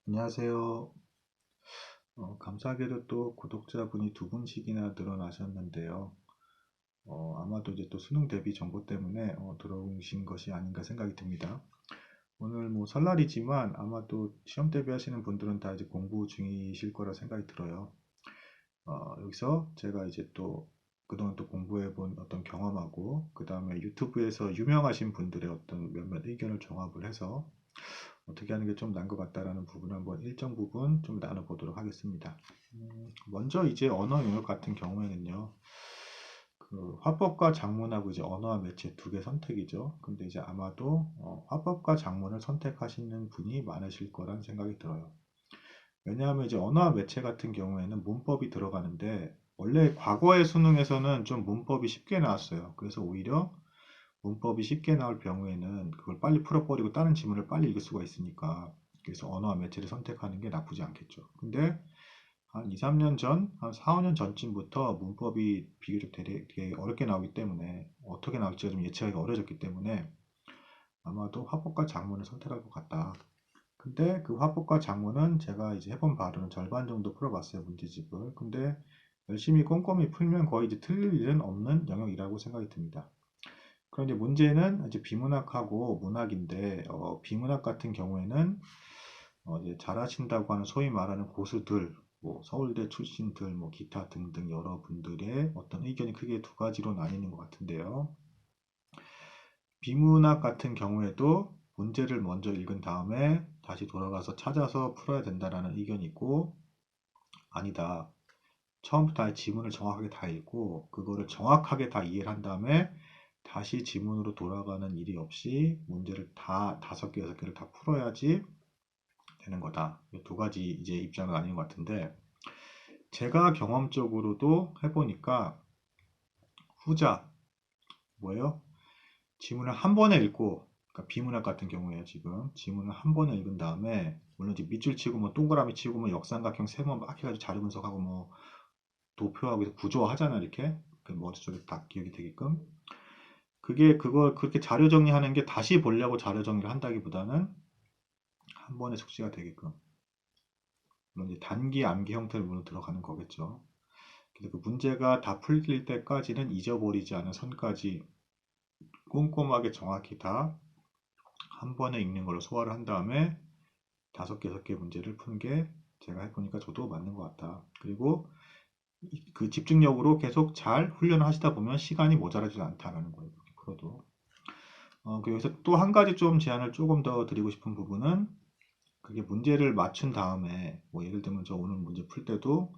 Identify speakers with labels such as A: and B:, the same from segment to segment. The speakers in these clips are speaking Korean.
A: 안녕하세요. 감사하게도 또 구독자분이 두 분씩이나 늘어나셨는데요. 아마도 이제 또 수능 대비 정보 때문에 들어오신 것이 아닌가 생각이 듭니다. 오늘 뭐 설날이지만 아마도 시험 대비하시는 분들은 다 이제 공부 중이실 거라 생각이 들어요. 여기서 제가 이제 또 그동안 또 공부해 본 어떤 경험하고 그 다음에 유튜브에서 유명하신 분들의 어떤 몇몇 의견을 종합을 해서 어떻게 하는 게 좀 나은 것 같다라는 부분을 한번 일정 부분 좀 나눠보도록 하겠습니다. 먼저 이제 언어 영역 같은 경우에는요, 그 화법과 작문하고 이제 언어와 매체 두 개 선택이죠. 근데 이제 아마도 화법과 작문을 선택하시는 분이 많으실 거란 생각이 들어요. 왜냐하면 이제 언어와 매체 같은 경우에는 문법이 들어가는데 원래 과거의 수능에서는 좀 문법이 쉽게 나왔어요. 그래서 오히려 문법이 쉽게 나올 경우에는 그걸 빨리 풀어버리고 다른 지문을 빨리 읽을 수가 있으니까 그래서 언어와 매체를 선택하는 게 나쁘지 않겠죠. 근데 한 2, 3년 전, 한 4, 5년 전쯤부터 문법이 비교적 되게 어렵게 나오기 때문에 어떻게 나올지가 좀 예측하기 어려졌기 때문에 아마도 화법과 작문을 선택할 것 같다. 근데 그 화법과 작문은 제가 이제 해본 바로는 절반 정도 풀어봤어요, 문제집을. 근데 열심히 꼼꼼히 풀면 거의 이제 틀릴 일은 없는 영역이라고 생각이 듭니다. 그런데 문제는 이제 비문학하고 문학인데, 비문학 같은 경우에는 이제 잘하신다고 하는 소위 말하는 고수들, 뭐 서울대 출신들, 뭐 기타 등등 여러분들의 어떤 의견이 크게 두 가지로 나뉘는 것 같은데요. 비문학 같은 경우에도 문제를 먼저 읽은 다음에 다시 돌아가서 찾아서 풀어야 된다라는 의견이 있고, 아니다. 처음부터 지문을 정확하게 다 읽고 그거를 정확하게 다 이해를 한 다음에 다시 지문으로 돌아가는 일이 없이 문제를 다 다섯 개, 여섯 개를 다 풀어야지 되는 거다. 두 가지 이제 입장을 나뉘는 것 같은데 제가 경험적으로도 해보니까 후자 뭐예요? 지문을 한 번에 읽고 그러니까 비문학 같은 경우에요. 지금 지문을 한 번에 읽은 다음에 물론 이제 밑줄 치고 뭐 동그라미 치고 뭐 역삼각형 세모 막 해가지고 자료 분석하고 뭐 도표하고 해서 구조하잖아 이렇게 그 머릿속에 다 기억이 되게끔 그걸 그렇게 자료 정리하는 게 다시 보려고 자료 정리를 한다기보다는 한 번에 숙지가 되게끔 물론 이제 단기 암기 형태로 물론 들어가는 거겠죠. 그래서 그 문제가 다 풀릴 때까지는 잊어버리지 않은 선까지 꼼꼼하게 정확히 다 한 번에 읽는 걸로 소화를 한 다음에 다섯 개, 여섯 개 문제를 푸는 게 제가 해보니까 저도 맞는 것 같다. 그리고 그 집중력으로 계속 잘 훈련을 하시다 보면 시간이 모자라지 않다라는 거예요. 그렇게 풀어도. 여기서 또 한 가지 좀 제안을 조금 더 드리고 싶은 부분은 그게 문제를 맞춘 다음에 뭐 예를 들면 저 오늘 문제 풀 때도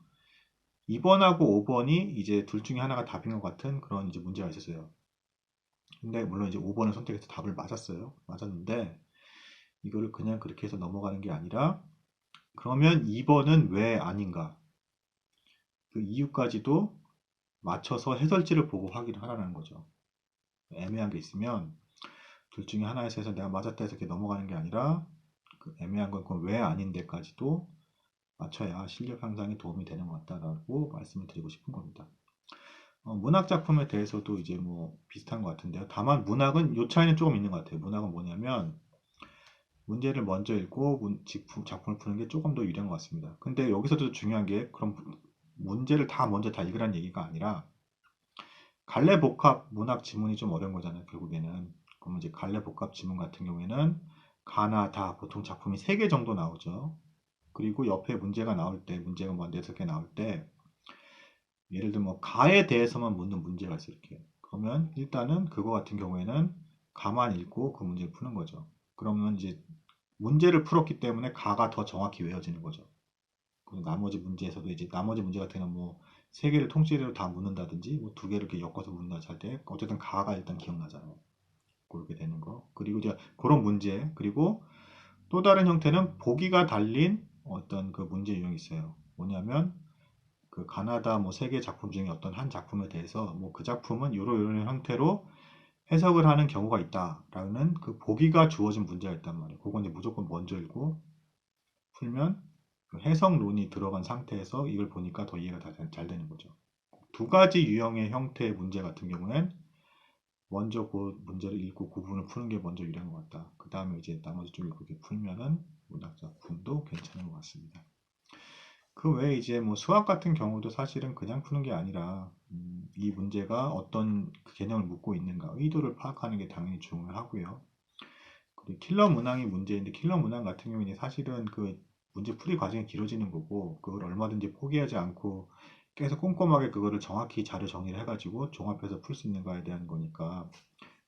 A: 2번하고 5번이 이제 둘 중에 하나가 답인 것 같은 그런 이제 문제가 있었어요. 근데 물론 이제 5번을 선택해서 답을 맞았어요. 맞았는데 이거를 그냥 그렇게 해서 넘어가는 게 아니라 그러면 2번은 왜 아닌가? 그 이유까지도 맞춰서 해설지를 보고 확인을 하라는 거죠. 애매한 게 있으면 둘 중에 하나에서 해서 내가 맞았다 해서 이렇게 넘어가는 게 아니라 그 애매한 건 왜 아닌데까지도 맞춰야 실력 향상에 도움이 되는 것 같다라고 말씀을 드리고 싶은 겁니다. 문학 작품에 대해서도 이제 뭐 비슷한 것 같은데요. 다만 문학은 요 차이는 조금 있는 것 같아요. 문학은 뭐냐면 문제를 먼저 읽고 작품을 푸는 게 조금 더 유리한 것 같습니다. 근데 여기서도 중요한 게 그럼 문제를 다 먼저 다 읽으라는 얘기가 아니라 갈래 복합 문학 지문이 좀 어려운 거잖아요. 결국에는. 그러면 이제 갈래 복합 지문 같은 경우에는 가나 다 보통 작품이 3개 정도 나오죠. 그리고 옆에 문제가 나올 때 문제가 뭐 4개 나올 때 예를 들면 뭐 가에 대해서만 묻는 문제가 있어요. 이렇게. 그러면 일단은 그거 같은 경우에는 가만 읽고 그 문제를 푸는 거죠. 그러면 이제 문제를 풀었기 때문에 가가 더 정확히 외워지는 거죠. 그리고 나머지 문제에서도 이제 나머지 문제 같은 경우는 뭐 3개를 통째로 다 묻는다든지 뭐 2개를 이렇게 엮어서 묻는다 할 때 어쨌든 가가 일단 기억나잖아요. 그렇게 되는 거. 그리고 이제 그런 문제 그리고 또 다른 형태는 보기가 달린 어떤 그 문제 유형이 있어요. 뭐냐면 그 가나다 뭐 세계 작품 중에 어떤 한 작품에 대해서 뭐 그 작품은 요런 형태로 해석을 하는 경우가 있다라는 그 보기가 주어진 문제가 있단 말이에요. 그건 이제 무조건 먼저 읽고 풀면 그 해석론이 들어간 상태에서 이걸 보니까 더 이해가 잘 되는 거죠. 두 가지 유형의 형태의 문제 같은 경우엔 먼저 그 문제를 읽고 구분을 푸는 게 먼저 유리한 것 같다. 그 다음에 이제 나머지 좀 이렇게 풀면은 문학 작품도 것도 괜찮은 것 같습니다. 그 외에 이제 뭐 수학 같은 경우도 사실은 그냥 푸는 게 아니라 이 문제가 어떤 그 개념을 묻고 있는가 의도를 파악하는 게 당연히 중요하고요. 그리고 킬러 문항이 문제인데 킬러 문항 같은 경우는 사실은 그 문제 풀이 과정이 길어지는 거고 그걸 얼마든지 포기하지 않고 계속 꼼꼼하게 그거를 정확히 자료 정리를 해가지고 종합해서 풀 수 있는가에 대한 거니까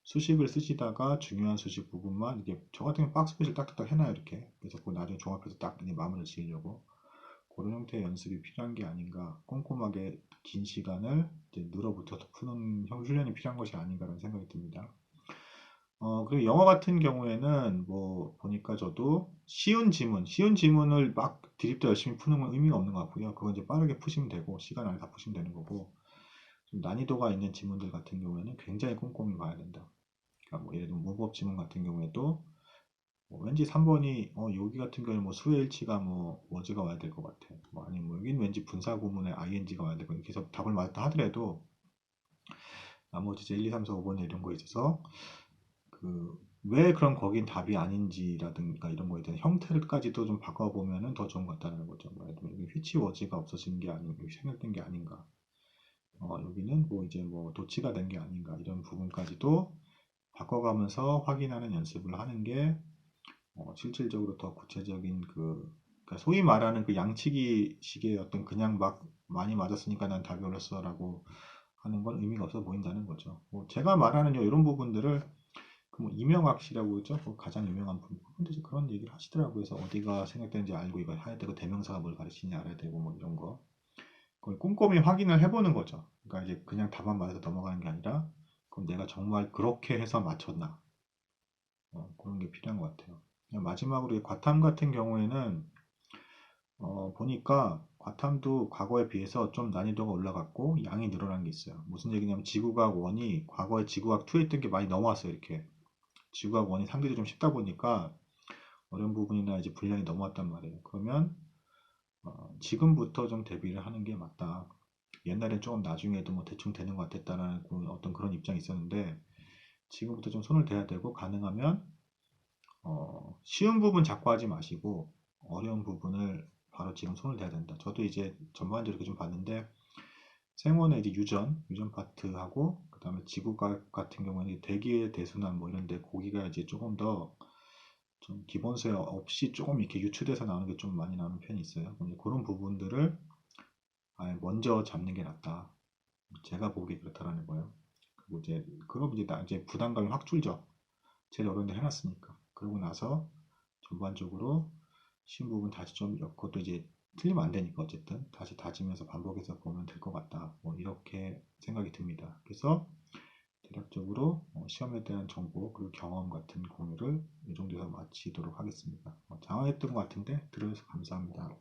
A: 수식을 쓰시다가 중요한 수식 부분만 이게 저 같은 경우 박스 표시를 딱딱딱 해놔요 이렇게. 그래서 그 나중에 종합해서 딱 이제 마무리를 지으려고 그런 형태의 연습이 필요한 게 아닌가, 꼼꼼하게 긴 시간을 이제 늘어붙여서 푸는 훈련이 필요한 것이 아닌가라는 생각이 듭니다. 그리고 영어 같은 경우에는 뭐 보니까 저도 쉬운 지문을 막 드립도 열심히 푸는 건 의미가 없는 것 같고요. 그건 이제 빠르게 푸시면 되고 시간 안에 다 푸시면 되는 거고 좀 난이도가 있는 지문들 같은 경우에는 굉장히 꼼꼼히 봐야 된다. 그러니까 뭐 예를 들면 문법 지문 같은 경우에도 뭐 왠지 3번이 여기 같은 경우에 뭐 수의 일치가 뭐 워즈가 와야 될 것 같아. 뭐 아니면 뭐 여긴 왠지 분사 구문에 ing가 와야 될 것 같아. 이렇게 해서 답을 맞았다 하더라도 나머지 이제 1, 2, 3, 4, 5번에 이런 거에 있어서 그 왜 그럼 거긴 답이 아닌지라든가 이런 거에 대한 형태를까지도 좀 바꿔보면은 더 좋은 것 같다는 거죠. 뭐 예를 들면 여기 휘치 워즈가 없어진 게 아닌 여기 생략된 게 아닌가. 여기는 뭐 이제 뭐 도치가 된 게 아닌가 이런 부분까지도 바꿔가면서 확인하는 연습을 하는 게 실질적으로 더 구체적인 그러니까 소위 말하는 그 양치기 식의 어떤 그냥 막 많이 맞았으니까 난 답이 올랐어라고 하는 건 의미가 없어 보인다는 거죠. 뭐 제가 말하는 이런 부분들을 그뭐 이명학 씨라고 있죠. 그 가장 유명한 분. 근데 이제 그런 얘기를 하시더라고요. 그래서 어디가 생략되는지 알고 이걸 해야 되고 대명사가 뭘 가르치는지 알아야 되고 뭐 이런 거. 그걸 꼼꼼히 확인을 해보는 거죠. 그러니까 이제 그냥 답만 맞아서 넘어가는 게 아니라 그럼 내가 정말 그렇게 해서 맞췄나? 그런 게 필요한 것 같아요. 마지막으로 이 과탐 같은 경우에는 보니까 과탐도 과거에 비해서 좀 난이도가 올라갔고 양이 늘어난 게 있어요. 무슨 얘기냐면 지구과학 1이 과거에 지구과학 2에 있던 게 많이 넘어왔어요. 이렇게 지구과학 1이 상대적으로 좀 쉽다 보니까 어려운 부분이나 이제 분량이 넘어왔단 말이에요. 그러면 지금부터 좀 대비를 하는 게 맞다. 옛날엔 조금 나중에도 뭐 대충 되는 것 같았다라는 어떤 그런 입장이 있었는데 지금부터 좀 손을 대야 되고 가능하면 쉬운 부분 자꾸 하지 마시고 어려운 부분을 바로 지금 손을 대야 된다. 저도 이제 전반적으로 이렇게 좀 봤는데 생원의 이제 유전 파트하고 그 다음에 지구과학 같은 경우는 대기의 대순환 뭐 이런데 고기가 이제 조금 더 좀 기본소양 없이 조금 이렇게 유출돼서 나오는 게 좀 많이 나오는 편이 있어요. 그런 부분들을 아예 먼저 잡는 게 낫다. 제가 보기에 그렇다라는 거예요. 그리고 이제 그럼 이제 부담감이 확 줄죠. 제일 어려운 데 해놨으니까. 그러고 나서 전반적으로 쉬운 부분 다시 좀 그것도 이제 틀리면 안 되니까 어쨌든 다시 다지면서 반복해서 보면 될 것 같다. 뭐 이렇게 생각이 듭니다. 그래서 대략적으로 시험에 대한 정보 그리고 경험 같은 공유를 이 정도에서 마치도록 하겠습니다. 장황했던 것 같은데 들어주셔서 감사합니다.